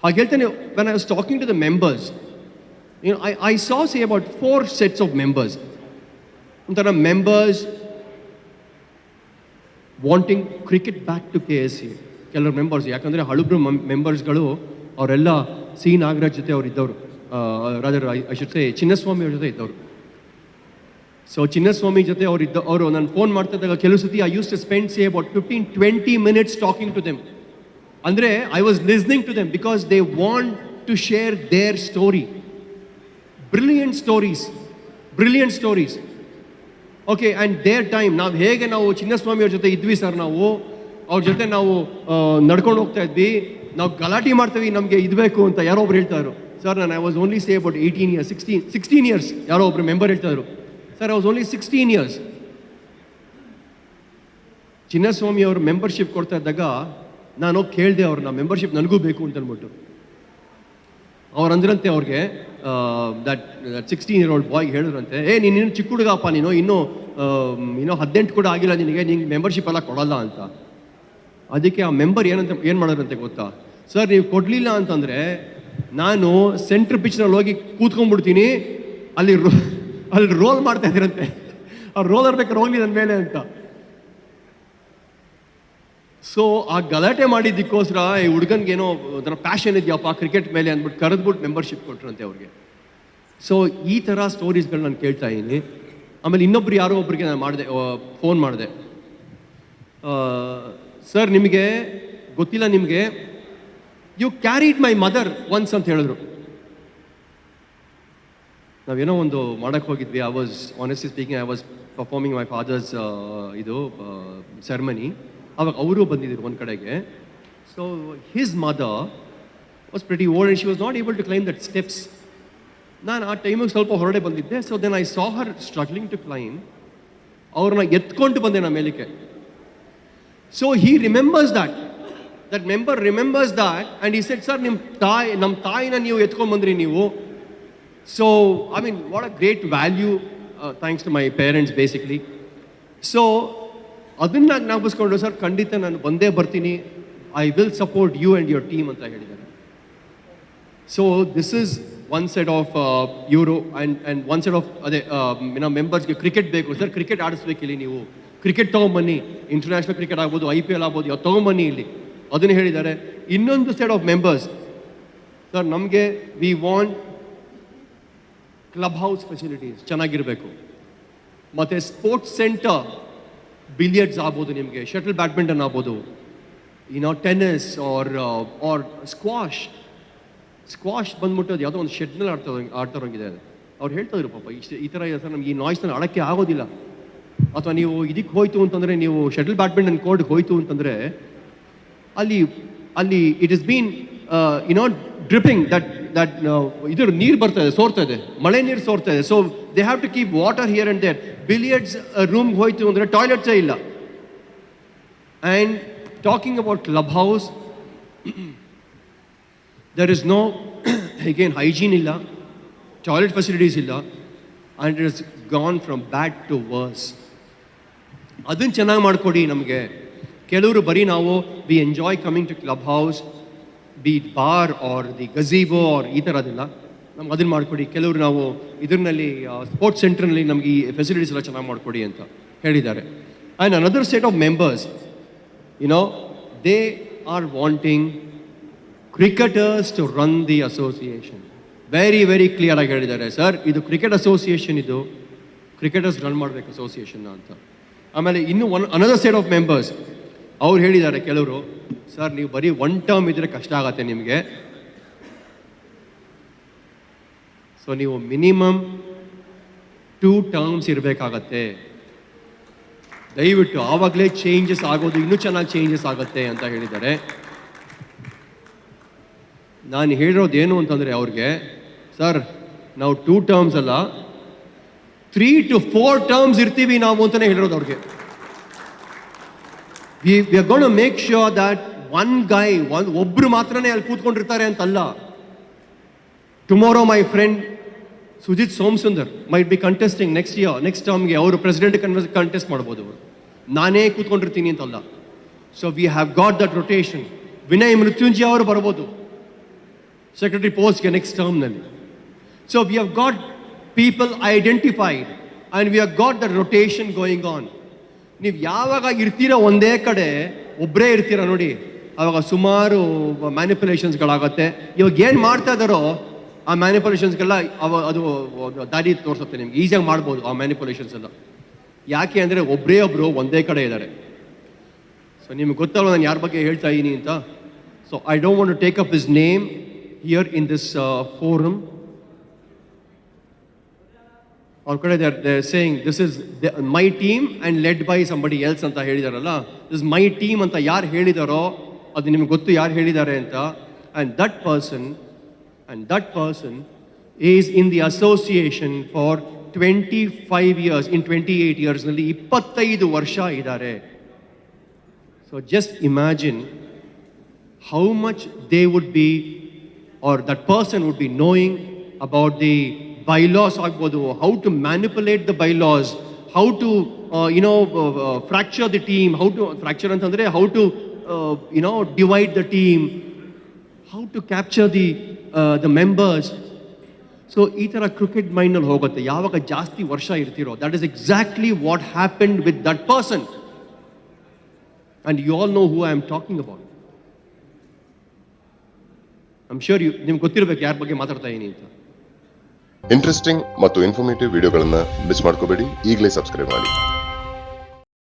ಹಾಗೆ ಹೇಳ್ತೇನೆ, when I was talking to the members, I saw, say, about 4 sets of members. ಒಂಥರ members wanting cricket back to KSC. ಕೆಲವರು members, ಯಾಕಂದರೆ ಹಳುಬ್ರು ಮೆಂಬರ್ಸ್ಗಳು ಅವರೆಲ್ಲ ಸಿ ನಾಗರಾಜ್ ಜೊತೆ ಅವ್ರು ಇದ್ದವರು, rather I should say Chinnaswamy ಅವ್ರ ಜೊತೆ ಇದ್ದವರು. ಸೊ ಚಿನ್ನಸ್ವಾಮಿ ಜೊತೆ ಅವರು ನಾನು ಫೋನ್ ಮಾಡ್ತಾ ಇದ್ದಾಗ ಕೆಲವು ಸತಿ I use to spend say about 15-20 minutes talking to them. ಅಂದರೆ I was listening to them because they want to share their story. Brilliant stories. Okay, and there time ನಾವು ಚಿನ್ನಸ್ವಾಮಿ ಅವ್ರ ಜೊತೆ ಇದ್ವಿ ಸರ್, ಅವ್ರ ಜೊತೆ ನಾವು ನಡ್ಕೊಂಡು ಹೋಗ್ತಾ ಇದ್ವಿ, ನಾವು ಗಲಾಟೆ ಮಾಡ್ತೀವಿ, ನಮಗೆ ಇದ್ಬೇಕು ಅಂತ ಯಾರೋ ಒಬ್ರು ಹೇಳ್ತಾಯಿದ್ರು. ಸರ್ ನಾನು I was only say about 18 years, 16 years. ಯಾರೋ ಒಬ್ರು ಮೆಂಬರ್ ಹೇಳ್ತಾಯಿದ್ರು, sir I was only 16 years. Chinnaswamy ಅವರು ಮೆಂಬರ್ಶಿಪ್ ಕೊಡ್ತಾ ಇದ್ದಾಗ ನಾನು ಕೇಳಿದೆ ಅವ್ರನ್ನ, ಮೆಂಬರ್ಶಿಪ್ ನನಗೂ ಬೇಕು ಅಂತ ಅಂದ್ಬಿಟ್ಟು. ಅವ್ರು ಅಂದ್ರಂತೆ ಅವ್ರಿಗೆ, ದಟ್ 16-year-old ಬಾಯ್ಗೆ ಹೇಳಿದ್ರಂತೆ, ನೀನು ಚಿಕ್ಕ ಹುಡುಗಪ್ಪ, ನೀನು ಇನ್ನೂ 18 ಕೂಡ ಆಗಿಲ್ಲ ನಿನಗೆ ಮೆಂಬರ್ಶಿಪ್ ಎಲ್ಲ ಕೊಡಲ್ಲ ಅಂತ. ಅದಕ್ಕೆ ಆ ಮೆಂಬರ್ ಏನು ಮಾಡೋರಂತೆ ಗೊತ್ತಾ ಸರ್, ನೀವು ಕೊಡಲಿಲ್ಲ ಅಂತಂದರೆ ನಾನು ಸೆಂಟ್ರ್ ಪಿಚ್ನಲ್ಲಿ ಹೋಗಿ ಕೂತ್ಕೊಂಡ್ಬಿಡ್ತೀನಿ, ಅಲ್ಲಿ ರೋಲ್ ಮಾಡ್ತಾ ಇದ್ದೀರಂತೆ, ಆ ರೋಲರ್ ಬೇಕಾದ್ರೆ ಹೋಗ್ಲಿ ನನ್ನ ಮೇಲೆ ಅಂತ. ಸೊ ಆ ಗಲಾಟೆ ಮಾಡಿದ್ದಕ್ಕೋಸ್ಕರ ಈ ಹುಡುಗನಿಗೇನೋ ಅದರ ಪ್ಯಾಷನ್ ಇದೆಯಪ್ಪ ಕ್ರಿಕೆಟ್ ಮೇಲೆ ಅಂದ್ಬಿಟ್ಟು ಕರೆದ್ಬಿಟ್ಟು ಮೆಂಬರ್ಶಿಪ್ ಕೊಟ್ರಂತೆ ಅವ್ರಿಗೆ. ಸೊ ಈ ಥರ ಸ್ಟೋರೀಸ್ಗಳು ನಾನು ಕೇಳ್ತಾ ಇದ್ದೀನಿ. ಆಮೇಲೆ ಇನ್ನೊಬ್ರು ಯಾರೋ ಒಬ್ಬರಿಗೆ ನಾನು ಫೋನ್ ಮಾಡಿದೆ, ಸರ್ ನಿಮಗೆ ಗೊತ್ತಿಲ್ಲ, ನಿಮಗೆ you carried my mother once ಅಂತ ಹೇಳಿದ್ರು. ನಾವೇನೋ ಒಂದು ಮಾಡೋಕ್ಕೆ ಹೋಗಿದ್ವಿ, I was honestly speaking, I was performing my father's ceremony. ಅವಾಗ ಅವರು ಬಂದಿದ್ರು ಒಂದು ಕಡೆಗೆ. So his mother was pretty old and she was not able to climb that steps. ನಾನು ಆ ಟೈಮಿಗೆ ಸ್ವಲ್ಪ ಹೊರಡೆ ಬಂದಿದ್ದೆ. So then I saw her struggling to climb. ಅವ್ರನ್ನ ಎತ್ಕೊಂಡು ಬಂದೆ ನಮ್ಮ ಮೇಲಕ್ಕೆ. So he remembers that member remembers that and he said, sir ನಮ್ಮ ತಾಯಿನ ನೀವು ಎತ್ಕೊಂಡು ಬಂದ್ರಿ ನೀವು. So I mean what a great value, thanks to my parents basically. So ಅದನ್ನು ಜ್ಞಾಪಿಸ್ಕೊಂಡು, ಸರ್ ಖಂಡಿತ ನಾನು ಬಂದೇ ಬರ್ತೀನಿ, I will support you and your team ಅಂತ ಹೇಳಿದ್ದಾರೆ. So this is one side of ಇವರು ಆ್ಯಂಡ್ ಒನ್ ಸೈಡ್ ಆಫ್ ಅದೇ ನಮ್ಮ ಮೆಂಬರ್ಸ್ಗೆ ಕ್ರಿಕೆಟ್ ಬೇಕು ಸರ್, ಕ್ರಿಕೆಟ್ ಆಡಿಸ್ಬೇಕಿಲ್ಲಿ, ನೀವು ಕ್ರಿಕೆಟ್ ತೊಗೊಂಬನ್ನಿ, ಇಂಟರ್ನ್ಯಾಷನಲ್ ಕ್ರಿಕೆಟ್ ಆಗ್ಬೋದು, IPL ಆಗ್ಬೋದು, ಯಾವ್ದು ತೊಗೊಂಬನ್ನಿ ಇಲ್ಲಿ, ಅದನ್ನು ಹೇಳಿದ್ದಾರೆ. ಇನ್ನೊಂದು ಸೈಡ್ ಆಫ್ ಮೆಂಬರ್ಸ್, ಸರ್ ನಮಗೆ we want club house facilities ಚೆನ್ನಾಗಿರಬೇಕು, ಮತ್ತು ಸ್ಪೋರ್ಟ್ಸ್ ಸೆಂಟರ್, ಬಿಲಿಯರ್ಡ್ಸ್ ಆಗ್ಬೋದು, ನಿಮಗೆ ಶಟಲ್ ಬ್ಯಾಡ್ಮಿಂಟನ್ ಆಗ್ಬೋದು, ಟೆನ್ನಿಸ್ ಆರ್ ಸ್ಕ್ವಾಶ್ ಬಂದ್ಬಿಟ್ಟು ಯಾವುದೋ ಒಂದು ಶೆಡ್ನಲ್ಲಿ ಆಡ್ತಾರೋಂಗಿದೆ. ಅವ್ರು ಹೇಳ್ತಾಯಿದ್ರು, ಪಾಪ ಈ ಥರ ಸರ್ ನಮ್ಗೆ ಈ ನಾಯ್ಸ್ನಲ್ಲಿ ಆಡೋಕ್ಕೆ ಆಗೋದಿಲ್ಲ, ಅಥವಾ ನೀವು ಇದಕ್ಕೆ ಹೋಯ್ತು ಅಂತಂದರೆ, ನೀವು ಶಟಲ್ ಬ್ಯಾಡ್ಮಿಂಟನ್ ಕೋರ್ಟ್ಗೆ ಹೋಯ್ತು ಅಂತಂದರೆ ಅಲ್ಲಿ it is been dripping, that ಇದ್ರ ನೀರು ಬರ್ತಾ ಇದೆ, ಸೋರ್ತಾ ಇದೆ, ಮಳೆ ನೀರು ಸೋರ್ತಾ ಇದೆ. So they have to keep water here and there. Billiards ರೂಮ್ಗೆ ಹೋಯ್ತು ಅಂದರೆ ಟಾಯ್ಲೆಟ್ಸೇ ಇಲ್ಲ. And talking about club house, there is no again hygiene illa, toilet facilities illa, and it has gone from bad to worse. ಅದನ್ನು ಚೆನ್ನಾಗಿ ಮಾಡ್ಕೊಡಿ ನಮಗೆ. ಕೆಲವರು ಬರೀ ನಾವು we enjoy coming to club house, B bar or the gazebo or ಈ ಥರದಿಲ್ಲ, ನಮ್ಗೆ ಅದನ್ನು ಮಾಡಿಕೊಡಿ. ಕೆಲವರು ನಾವು ಇದರಲ್ಲಿ ಸ್ಪೋರ್ಟ್ಸ್ ಸೆಂಟ್ರ್ನಲ್ಲಿ ನಮಗೆ ಈ ಫೆಸಿಲಿಟೀಸ್ ಎಲ್ಲ ಚೆನ್ನಾಗಿ ಮಾಡಿಕೊಡಿ ಅಂತ ಹೇಳಿದ್ದಾರೆ. And another set of members, they are wanting cricketers to run the association. Very very clear ಆಗಿ ಹೇಳಿದ್ದಾರೆ, ಸರ್ ಇದು ಕ್ರಿಕೆಟ್ ಅಸೋಸಿಯೇಷನ್, ಇದು ಕ್ರಿಕೆಟರ್ಸ್ ರನ್ ಮಾಡಬೇಕು ಅಸೋಸಿಯೇಷನ್ನ ಅಂತ. ಆಮೇಲೆ ಇನ್ನು ಅನದರ್ ಸೆಟ್ ಆಫ್ ಮೆಂಬರ್ಸ್ ಅವ್ರು ಹೇಳಿದ್ದಾರೆ ಕೆಲವರು, ಸರ್ ನೀವು ಬರೀ 1 term ಇದ್ದರೆ ಕಷ್ಟ ಆಗತ್ತೆ ನಿಮಗೆ, ಸೊ ನೀವು ಮಿನಿಮಮ್ 2 terms ಇರಬೇಕಾಗತ್ತೆ, ದಯವಿಟ್ಟು ಆವಾಗಲೇ ಚೇಂಜಸ್ ಆಗೋದು, ಇನ್ನೂ ಚೆನ್ನಾಗಿ ಚೇಂಜಸ್ ಆಗುತ್ತೆ ಅಂತ ಹೇಳಿದ್ದಾರೆ. ನಾನು ಹೇಳಿರೋದೇನು ಅಂತಂದರೆ ಅವ್ರಿಗೆ, ಸರ್ ನಾವು 2 terms ಅಲ್ಲ 3 to 4 terms ಇರ್ತೀವಿ ನಾವು ಅಂತಲೇ ಹೇಳಿರೋದು ಅವ್ರಿಗೆ. We are going to make sure that one guy, ಒಬ್ಬರು ಮಾತ್ರನೇ ಅಲ್ಲಿ ಕೂತ್ಕೊಂಡಿರ್ತಾರೆ ಅಂತಲ್ಲ. Tomorrow my friend Sujith Somasundar might be contesting next ಟರ್ಮ್ಗೆ, ಅವರು ಪ್ರೆಸಿಡೆಂಟ್ ಕಂಟೆಸ್ಟ್ ಮಾಡ್ಬೋದು, ಅವರು ನಾನೇ ಕೂತ್ಕೊಂಡಿರ್ತೀನಿ ಅಂತಲ್ಲ. So we have got that rotation. Vinay Mrityunjaya ಅವರು ಬರ್ಬೋದು, ಸೆಕ್ರೆಟರಿ ಪೋಸ್ಟ್ಗೆ ನೆಕ್ಸ್ಟ್ ಟರ್ಮ್ನಲ್ಲಿ. So we have got people identified and we have got the rotation going on. ನೀವು ಯಾವಾಗ ಇರ್ತೀರ ಒಂದೇ ಕಡೆ ಒಬ್ಬರೇ ಇರ್ತೀರ ನೋಡಿ, ಆವಾಗ ಸುಮಾರು ಮ್ಯಾನಿಪುಲೇಷನ್ಸ್ಗಳಾಗತ್ತೆ. ಇವಾಗ ಏನು ಮಾಡ್ತಾ ಇದ್ದಾರೋ ಆ ಮ್ಯಾನಿಪುಲೇಷನ್ಸ್ಗೆಲ್ಲ ಅದು ದಾರಿ ತೋರಿಸುತ್ತೆ ನಿಮ್ಗೆ, ಈಸಿಯಾಗಿ ಮಾಡ್ಬೋದು ಆ ಮ್ಯಾನಿಪುಲೇಷನ್ಸ್ ಎಲ್ಲ. ಯಾಕೆ ಅಂದರೆ ಒಬ್ಬರು ಒಂದೇ ಕಡೆ ಇದ್ದಾರೆ. ಸೊ ನಿಮ್ಗೆ ಗೊತ್ತಲ್ವ ನಾನು ಯಾರ ಬಗ್ಗೆ ಹೇಳ್ತಾ ಇದ್ದೀನಿ ಅಂತ. So I don't want to take up his name here in this forum. ಅವ್ರ ಕಡೆ they saying this is my team and led by somebody else ಅಂತ ಹೇಳಿದಾರಲ್ಲ, ದಿಸ್ ಮೈ ಟೀಮ್ ಅಂತ ಯಾರು ಹೇಳಿದಾರೋ ಅದು ನಿಮ್ಗೆ ಗೊತ್ತು ಯಾರು ಹೇಳಿದ್ದಾರೆ ಅಂತ. And that person is in the association for 25 years. ಇನ್ 28 yearsನಲ್ಲಿ 25 ವರ್ಷ ಇದ್ದಾರೆ. So just imagine how much they would be, or that person would be knowing about the bylaws agbodu, how to manipulate the bylaws, how to fracture the team, how to fracture antandre how to divide the team, how to capture the members. So ee tara crooked mind alli hogutte yavaga jaasti varsha irtiro. That is exactly what happened with that person, and you all know who I am talking about. I'm sure ನಿಮ್ಗೆ ಗೊತ್ತಿರಬೇಕು ಯಾರ ಬಗ್ಗೆ ಮಾತಾಡ್ತಾ ಇದೀನಿ ಅಂತ. Interesting ಮತ್ತು informative ವಿಡಿಯೋಗಳನ್ನ miss ಮಾಡ್ಕೋಬೇಡಿ, ಈಗಲೇ ಸಬ್ಸ್ಕ್ರೈಬ್ ಮಾಡಿ.